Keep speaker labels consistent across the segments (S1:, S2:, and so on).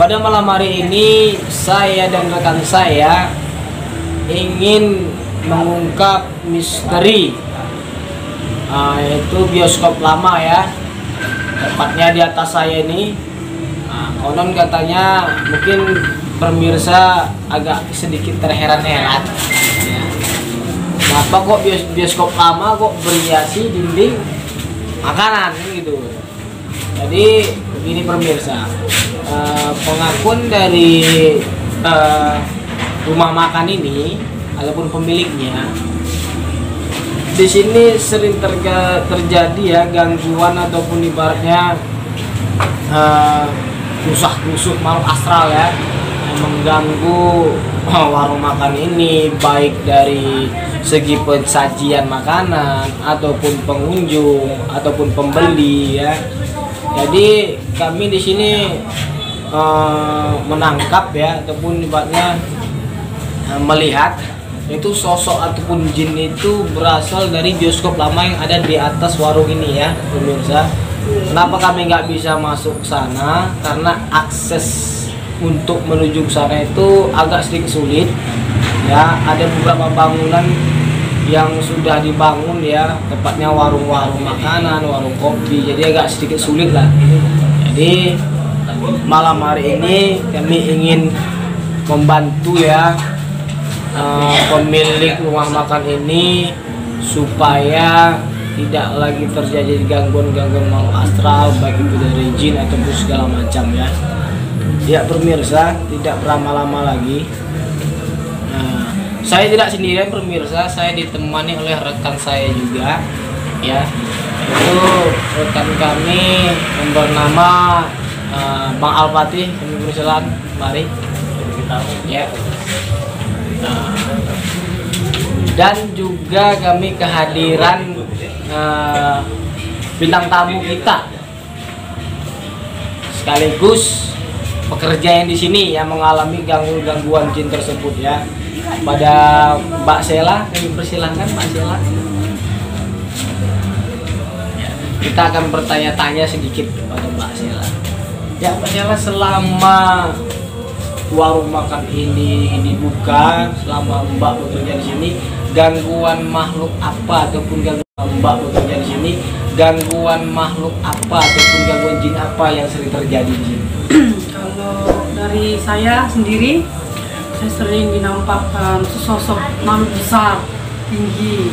S1: Pada malam hari ini saya dan rekan saya ingin mengungkap misteri yaitu bioskop lama ya, tepatnya di atas saya ini. Konon katanya mungkin pemirsa agak sedikit terheran-heran ya. Kenapa kok bioskop lama kok berhiasi dinding makanan gitu. Jadi begini pemirsa, pengakuan dari rumah makan ini ataupun pemiliknya, di sini sering terjadi ya gangguan ataupun ibaratnya kusah-kusuk makhluk astral ya, yang mengganggu warung makan ini, baik dari segi pensajian makanan ataupun pengunjung ataupun pembeli ya. Jadi kami di sini menangkap ya ataupun ibaratnya melihat itu sosok ataupun jin itu berasal dari bioskop lama yang ada di atas warung ini ya pemirsa. Kenapa kami nggak bisa masuk ke sana? Karena akses untuk menuju ke sana itu agak sedikit sulit ya. Ada beberapa bangunan yang sudah dibangun ya, tepatnya warung-warung makanan, warung kopi, jadi agak sedikit sulit lah. Jadi malam hari ini kami ingin membantu ya pemilik rumah makan ini supaya tidak lagi terjadi gangguan-gangguan makhluk astral, baik itu dari jin ataupun segala macam ya. Ya pemirsa, tidak berlama-lama lagi. Saya tidak sendirian pemirsa, saya ditemani oleh rekan saya juga ya. Itu rekan kami yang bernama Bang Al-Fatih. Kami persilakan, mari kita ya. Dan juga kami kehadiran bintang tamu kita, sekaligus pekerja yang di sini yang mengalami gangguan jin tersebut ya. Pada Mbak Sela, kami persilahkan Mbak Sela. Ya, kita akan bertanya-tanya sedikit kepada Mbak Sela. Ya Mbak Sela, selama warung makan ini dibuka, selama Mbak bekerja di sini, gangguan makhluk apa ataupun gangguan makhluk apa ataupun gangguan jin apa yang sering terjadi di sini?
S2: Kalau dari saya sendiri, saya sering dinampakkan sesosok makhluk besar, tinggi.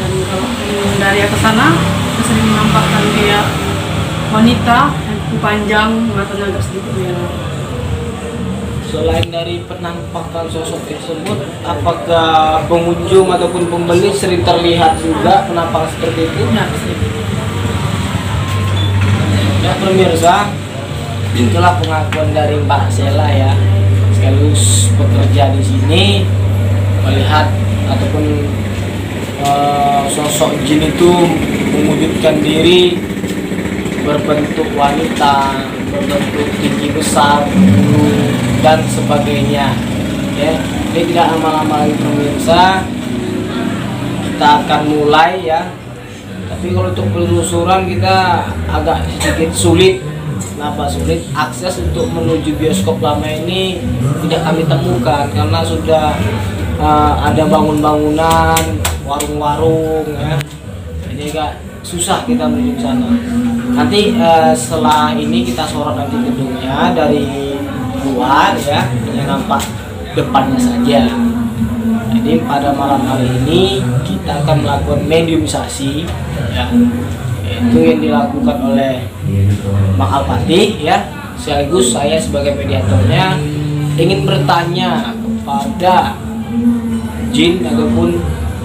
S2: Dan kalau dari atas sana, saya sering dinampakkan dia wanita, yang panjang, matanya agak sedikit merah.
S1: Selain dari penampakan sosok tersebut, apakah pengunjung ataupun pembeli sering terlihat juga penampakan seperti itu? Ya pemirsa, itulah pengakuan dari Mbak Sela ya, sekaligus bekerja di sini, melihat ataupun sosok jin itu mewujudkan diri berbentuk wanita, berbentuk tinggi besar, dan sebagainya ya. Jadi tidak lama-lama lagi pemirsa, kita akan mulai ya. Tapi kalau untuk penelusuran kita agak sedikit sulit. Kenapa sulit? Akses untuk menuju bioskop lama ini tidak kami temukan karena sudah ada bangun-bangunan, warung-warung ya. Jadi agak susah kita menuju ke sana. Nanti setelah ini kita sorot nanti gedungnya dari luar ya, hanya nampak depannya saja. Jadi pada malam hari ini kita akan melakukan mediumisasi ya, itu yang dilakukan oleh Bang Al-Fatih ya, sekaligus saya sebagai mediatornya ingin bertanya kepada jin ataupun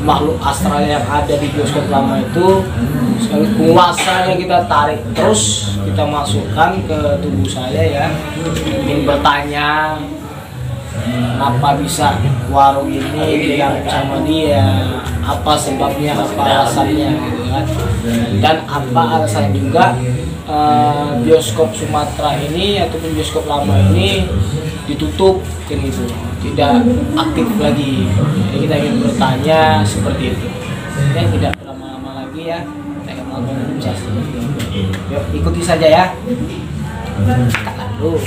S1: makhluk astral yang ada di bioskop lama itu, sekali penguasanya kita tarik terus, kita masukkan ke tubuh saya ya. Ingin bertanya kenapa bisa warung ini diganggu sama dia, apa sebabnya, apa alasannya gitu kan. Dan apa alasan juga bioskop Sumatera ini ataupun bioskop lama ini ditutup kan gitu, tidak aktif lagi. Jadi kita ingin bertanya seperti itu. Ya, tidak lama-lama lagi ya, kita akan melakukan organisasi. Yuk ikuti saja ya. Kakak dulu.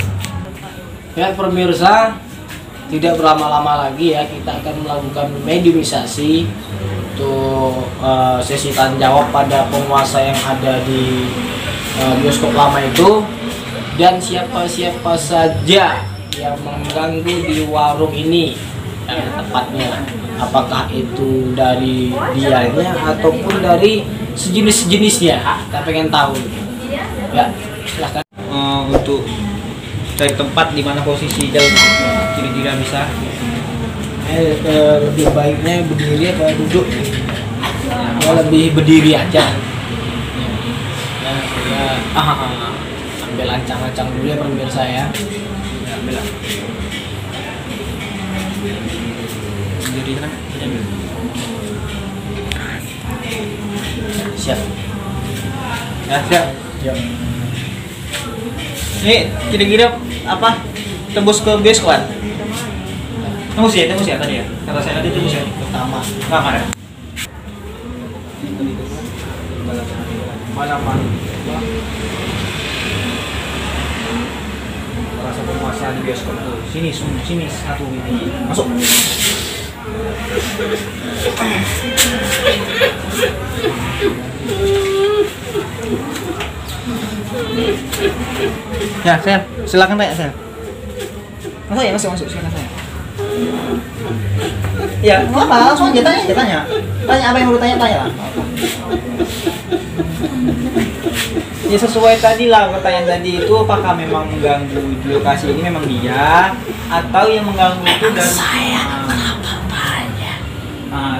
S1: Ya pemirsa, tidak berlama-lama lagi ya, kita akan melakukan mediumisasi untuk sesi tanya jawab pada penguasa yang ada di bioskop lama itu, dan siapa-siapa saja yang mengganggu di warung ini, tepatnya apakah itu dari dianya ataupun dari sejenis-sejenisnya, kita pengen tahu ya. Silahkan.
S3: Untuk dari tempat di mana posisi jauh kira-kira bisa
S1: lebih baiknya berdiri atau duduk ya, lebih berdiri aja ya, ambil ancang-ancang dulu ya pemirsa ya, ambil
S3: sendiri kan
S1: siap
S3: ya siap.
S1: ya.
S3: Ini kira-kira apa tembus ke bioskop kan? Tembus ya tadi ya, kata saya tadi tembus ya
S1: Pertama
S3: kamar ya.
S1: mana
S3: Rasa penguasaan di bioskop tuh sini satu ini masuk. Ya, saya silakan tanya saya. Masuk silakan saya. Ya, apa? Langsung aja tanya. Tanya apa yang mau tanya lah. Ya sesuai tadi lah pertanyaan tadi itu, apakah memang mengganggu di lokasi ini memang dia atau yang mengganggu itu dan saya kenapa banyak?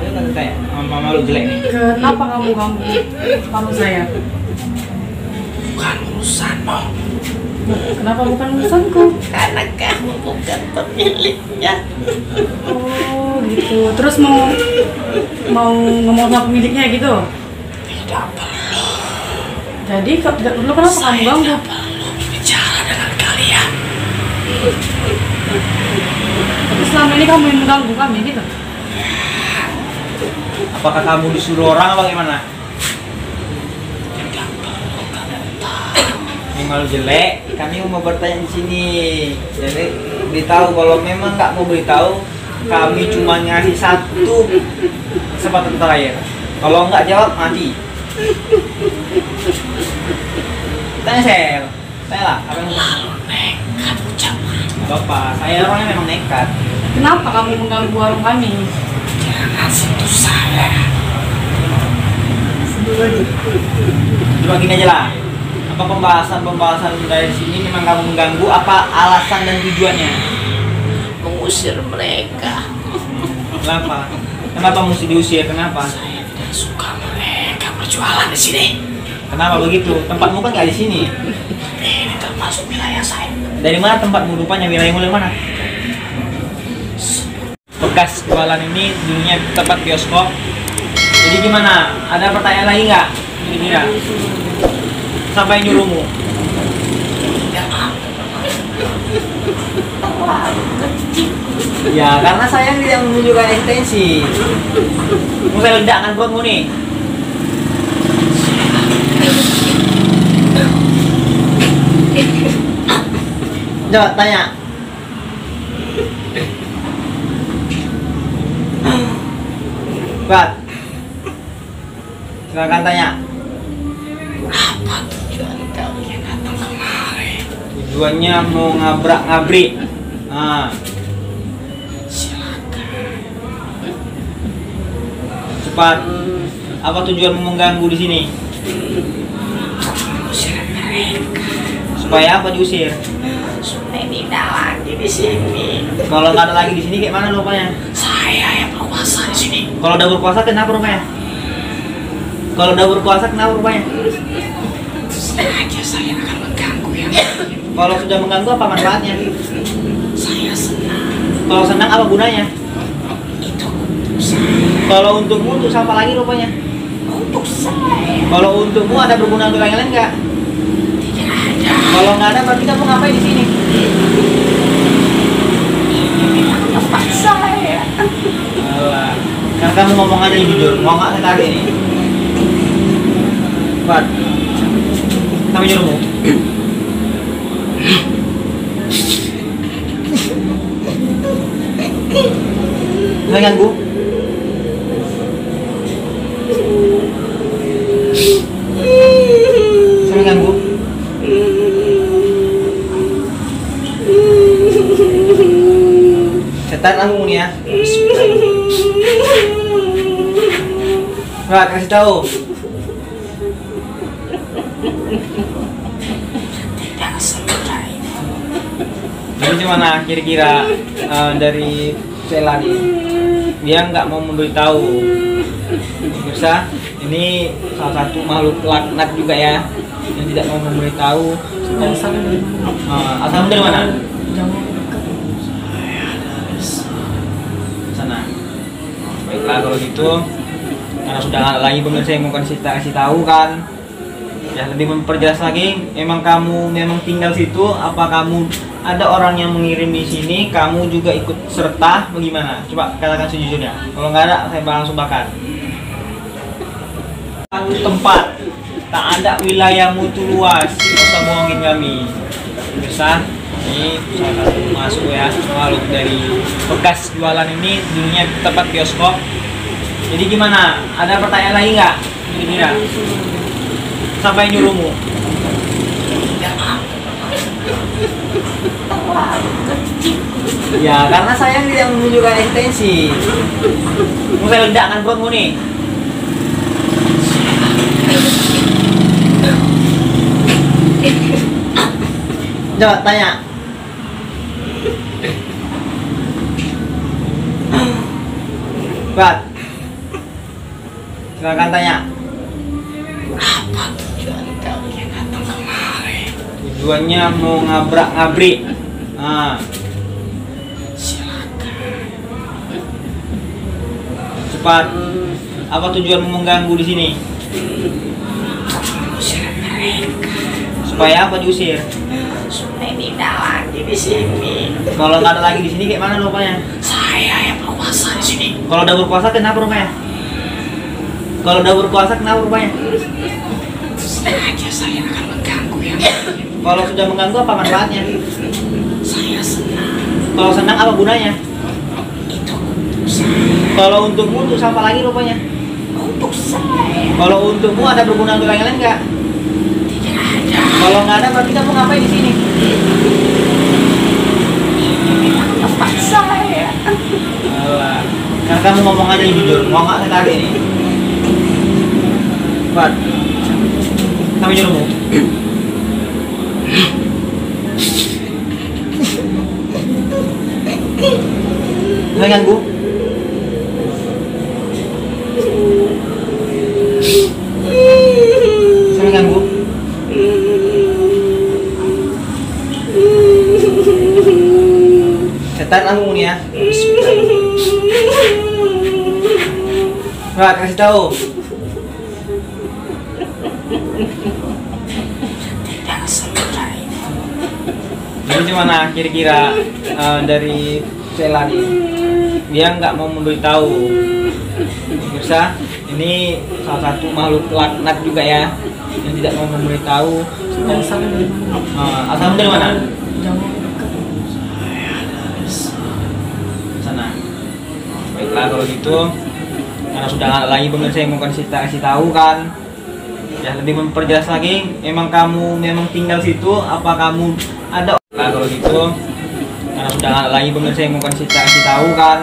S3: Itu kan tanya. Mama lu jelek nih.
S2: Kenapa kamu ganggu tamu saya?
S1: bukan urusanmu,
S2: Kenapa bukan urusanku?
S1: karena kamu bukan pemiliknya.
S2: Oh gitu. Terus mau ngomong sama pemiliknya gitu?
S1: Tidak perlu,
S2: Jadi nggak perlu, kenapa kamu ganggu?
S1: perlu bicara dengan kalian.
S2: Tapi selama ini kamu yang mengganggu kami gitu?
S3: Apakah kamu disuruh orang apa gimana?
S1: Tidak perlu kamu tahu.
S3: Yang malu jelek, kami mau bertanya di sini. Jadi beritahu, kalau memang nggak mau beritahu, kami cuma ngasih satu kesempatan terakhir. Kalau nggak jawab mati. Tanya Sel, tanya lah. Apa yang
S1: Lalu nekat ucapan.
S3: Bapak, saya orangnya memang nekat.
S2: Kenapa kamu mengganggu warung kami?
S1: Jangan sentuh saya.
S3: Coba gini aja lah. Apa pembahasan dari sini memang kamu mengganggu? Apa alasan dan tujuannya?
S1: Mengusir mereka.
S3: Kenapa? Kenapa mesti diusir? Kenapa?
S1: Saya tidak suka mereka berjualan di sini.
S3: Kenapa begitu? Tempatmu kan nggak di sini.
S1: Ini termasuk wilayah saya.
S3: Dari mana tempatmu? Rupanya wilayahmu dari mana? Bekas jualan ini dulunya tempat bioskop. Jadi gimana? Ada pertanyaan lagi nggak? Kira-kira. Sampai nyuruhmu. Ya, karena saya tidak menunjukkan ekstensi. Mau saya ledakkan perutmu nih. Coba tanya. Bat. Silakan tanya.
S1: Apa tujuan kalian datang kemari?
S3: Tujuannya mau ngabrak-ngabrik. Nah,
S1: Silakan.
S3: cepat. Apa tujuanmu mengganggu di sini?
S1: Usir mereka.
S3: Supaya apa diusir?
S1: Supaya tidak lagi di sini.
S3: Kalau nggak ada lagi di sini kayak mana rupanya?
S1: Saya yang berkuasa di sini.
S3: Kalau udah berkuasa kenapa rupanya? Kalau udah berkuasa kenapa rupanya?
S1: Tentu saja saya akan mengganggu yang lain.
S3: Kalau sudah mengganggu apa manfaatnya?
S1: Saya senang.
S3: Kalau senang apa gunanya?
S1: Itu untuk saya.
S3: Kalau untukmu untuk siapa lagi rupanya?
S1: Untuk saya.
S3: Kalau untukmu ada berguna untuk yang lain nggak?
S1: Tidak ada.
S3: Kalau nggak ada berarti kamu ngapain di sini?
S1: Tempat saya.
S3: Alah, kan kamu ngomong aja yang jujur, mau nggak saya tarik ini? Bat, kami nyuruhmu. Sudah ganggu? Sudah ganggu? Setan kamu nih ya. Nggak kasih tahu. Jadi gimana kira-kira dari Sela nih? Dia nggak mau memberitahu. Bisa? Ini salah satu makhluk laknat juga ya, yang tidak mau memberitahu.
S2: Asalnya dari mana?
S3: Asal dari mana?
S2: Jauh dekat.
S3: Sana. Baiklah kalau gitu, karena sudah nggak ada lagi pemirsa yang mau kasih tahu kan, ya lebih memperjelas lagi. Emang kamu memang tinggal situ? Apa kamu ada orang yang mengirim di sini? Kamu juga ikut serta? Bagaimana? Coba katakan sejujurnya. Kalau nggak ada, saya langsung bakar. Satu tempat, tak ada wilayahmu itu luas. Nggak usah bohongin kami. Bisa? Ini salah satu masuk ya, makhluk dari bekas jualan ini dulunya tempat bioskop. Jadi gimana? Ada pertanyaan lagi nggak? Kira-kira? Sampai nyuruhmu. Ya, karena saya tidak menunjukkan ekstensi. Mau saya ledakkan perutmu nih. Coba tanya. Bat, silakan tanya.
S1: Apa tujuan kalian datang kemari?
S3: Tujuannya mau ngabrak-ngabrik. Nah,
S1: Silakan.
S3: cepat. Apa tujuanmu mengganggu di sini?
S1: Usir mereka
S3: Supaya apa diusir?
S1: supaya tidak lagi di sini.
S3: Kalau nggak ada lagi di sini, kayak mana rupanya?
S1: Saya yang berkuasa di sini.
S3: Kalau udah berkuasa, kenapa rupanya? Kalau udah berkuasa, kenapa rupanya?
S1: Sengaja saya akan mengganggu yang lain.
S3: Kalau sudah mengganggu, apa manfaatnya?
S1: Saya senang.
S3: Kalau senang, apa gunanya?
S1: Itu untuk saya.
S3: Kalau untukmu, untuk siapa lagi rupanya?
S1: Untuk saya.
S3: Kalau untukmu ada berguna untuk yang lain nggak?
S1: Tidak ada.
S3: Kalau nggak ada, berarti kamu ngapain di sini?
S1: Ini memang tempat saya.
S3: Alah, kan kamu ngomong aja jujur, mau nggak saya tarik nih? Bat, kami nyuruhmu. Nggak ganggu? Saya ganggu? Setan kamu nih ya. Nggak kasih tahu.
S1: Tidak semudah itu.
S3: Jadi gimana kira-kira dari Sela nih? Dia nggak mau memberitahu. Bisa? Ini salah satu makhluk laknat juga ya, yang tidak mau memberitahu.
S2: Asalnya dari mana?
S3: Asal dari mana?
S2: Jauh dekat.
S3: Sana. Baiklah kalau gitu, karena sudah nggak ada lagi pemirsa yang mau kasih tahu kan, ya lebih memperjelas lagi. Emang kamu memang tinggal situ? Apa kamu ada? Nah kalau gitu, karena sudah nggak ada lagi pemirsa yang mau kasih tahu kan,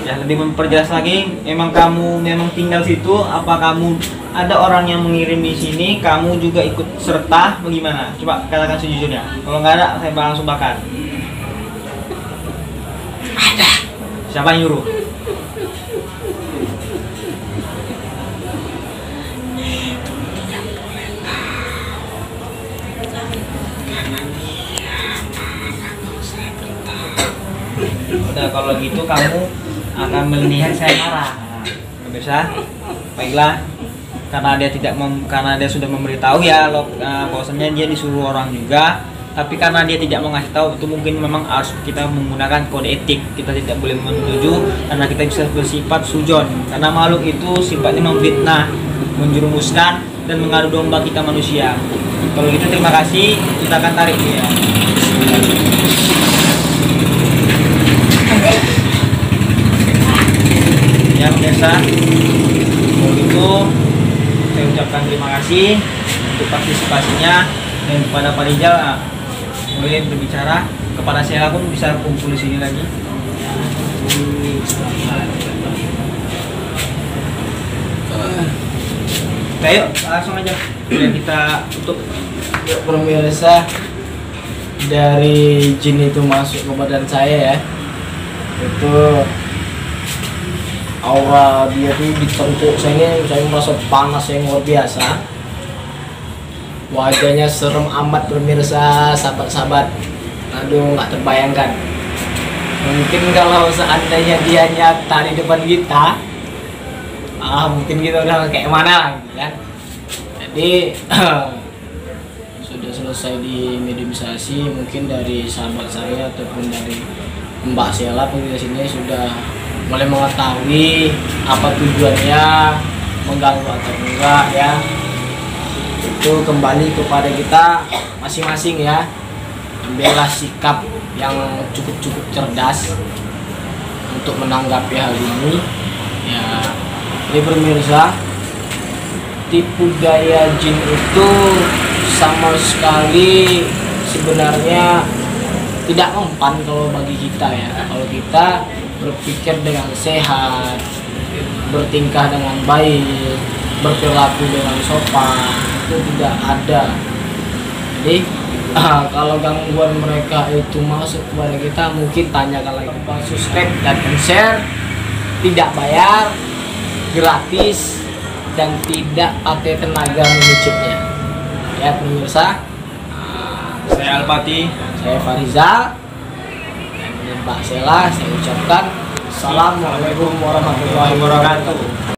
S3: ya lebih memperjelas lagi. Emang kamu memang tinggal situ? Apa kamu ada orang yang mengirim di sini? Kamu juga ikut serta? Bagaimana? Coba katakan sejujurnya. Kalau nggak ada, saya langsung bakar.
S1: Ada.
S3: Siapa yang nyuruh?
S1: Tidak boleh tahu. Karena dia marah kalau saya beritahu.
S3: Udah kalau gitu kamu akan melihat saya marah. Bisa? Baiklah. Karena dia sudah memberitahu ya, bahwasannya dia disuruh orang juga. Tapi karena dia tidak mau ngasih tahu, itu mungkin memang harus kita menggunakan kode etik. Kita tidak boleh menuju karena kita bisa bersifat sujon. Karena makhluk itu sifatnya memfitnah, menjerumuskan dan mengadu domba kita manusia. Kalau gitu terima kasih, kita akan tarik dia. Ya pemirsa, kalau gitu saya ucapkan terima kasih untuk partisipasinya, dan kepada Pak Rijal boleh berbicara, kepada saya pun bisa kumpul di sini lagi. Ayo langsung aja biar kita tutup.
S1: Ya, pemirsa, dari jin itu masuk ke badan saya ya, itu aura dia tuh ditentuk saya merasa panas yang luar biasa. Wajahnya serem amat pemirsa, sahabat-sahabat. Aduh, nggak terbayangkan. Mungkin kalau seandainya dia nyata di depan kita, mungkin kita udah kayak mana lah, gitu kan. Jadi sudah selesai di mediumisasi, mungkin dari sahabat saya ataupun dari Mbak Sela penjelasannya sudah mulai mengetahui apa tujuannya, mengganggu atau enggak ya. Itu kembali kepada kita masing-masing ya. Ambillah sikap yang cukup cerdas untuk menanggapi hal ini ya. Ini pemirsa, tipu daya jin itu sama sekali sebenarnya tidak mempan kalau bagi kita ya. Kalau kita berpikir dengan sehat, bertingkah dengan baik, berperilaku dengan sopan, itu tidak ada. Jadi kalau gangguan mereka itu masuk kepada kita, mungkin tanyakan lagi kepada subscribe dan share, tidak bayar, gratis, dan tidak pakai tenaga mengicipnya ya pemirsa.
S3: Saya Alpati,
S1: Saya Farizal, dan Mbak Sela, saya ucapkan Assalamualaikum warahmatullahi wabarakatuh.